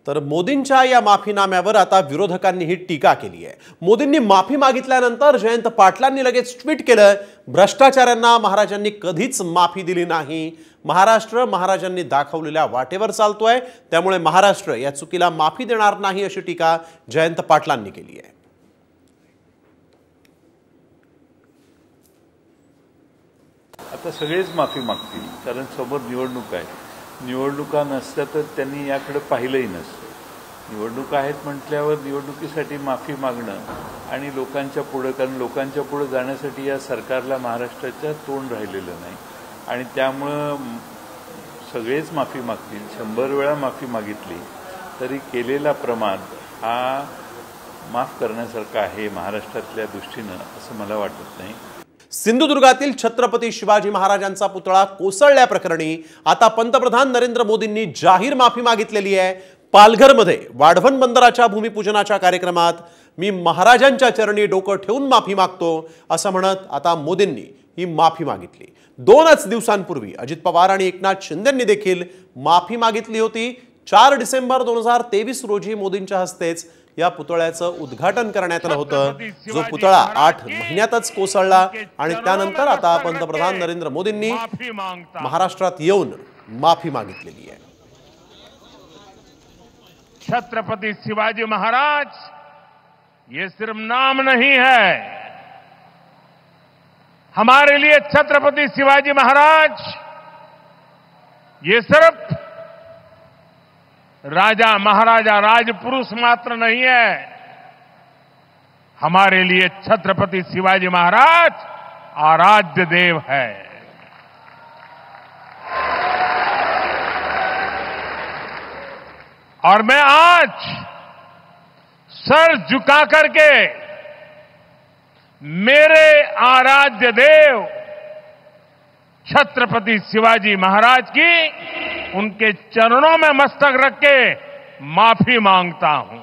तर मोदींच्या या माफीनाम्यावर आता विरोधकांनीही टीका केली आहे। मोदींनी माफी मागितल्यानंतर जयंत पाटलांनी लगेच ट्विट केलं, भ्रष्टाचाऱ्यांना महाराजांनी कधीच माफी दिली नाही। महाराष्ट्र महाराजांनी दाखवलेल्या वाटेवर चालतोय, त्यामुळे महाराष्ट्र या चुकीला माफी देणार नाही अशी टीका जयंत पाटलांनी केली आहे। आता सगळेच माफी मागतील, कारण समोर निवडणूक आहे। निवडणुका नसत्या तर त्यांनी याकडे पाहिलंही नसतं। निवडणुका आहेत म्हटल्यावर निवडणुकीसाठी माफी मागणं आणि लोकांच्या पुढे, कारण लोकांच्या पुढे जाण्यासाठी या सरकारला महाराष्ट्राच्या तोंड राहिलेलं नाही आणि त्यामुळं सगळेच माफी मागतील। 100 वेळा माफी मागितली तरी केलेला प्रमाद हा माफ करण्यासारखा आहे महाराष्ट्रातल्या दृष्टीनं, असं मला वाटत नाही। सिंधुदुर्गातील छत्रपती शिवाजी महाराजांचा पुतळा कोसळल्याप्रकरणी आता पंतप्रधान नरेंद्र मोदींनी जाहीर माफी मागितलेली आहे। पालघरमध्ये वाढवण बंदराच्या भूमिपूजनाच्या कार्यक्रमात मी महाराजांच्या चरणी डोकं ठेवून माफी मागतो असं म्हणत आता मोदींनी ही माफी मागितली। 2च दिवसांपूर्वी अजित पवार आणि एकनाथ शिंदेंनी देखील माफी मागितली होती। 4 डिसेंबर 2023 रोजी मोदींच्या हस्तेच या पुतळ्याचं उद्घाटन करण्यात आलं होतं, जो पुतळा 8 महिन्यातच कोसळला आणि त्यानंतर आता पंतप्रधान नरेंद्र मोदींनी महाराष्ट्रात येऊन माफी मागितलेली आहे। छत्रपति शिवाजी महाराज ये सिर्फ नाम नहीं है, हमारे लिए छत्रपति शिवाजी महाराज ये सिर्फ राजा महाराजा राजपुरुष मात्र नहीं है, हमारे लिए छत्रपति शिवाजी महाराज आराध्य देव है। और मैं आज सर झुका करके मेरे आराध्य देव छत्रपति शिवाजी महाराज की उनके चरणों में मस्तक रख के माफी मांगता हूं।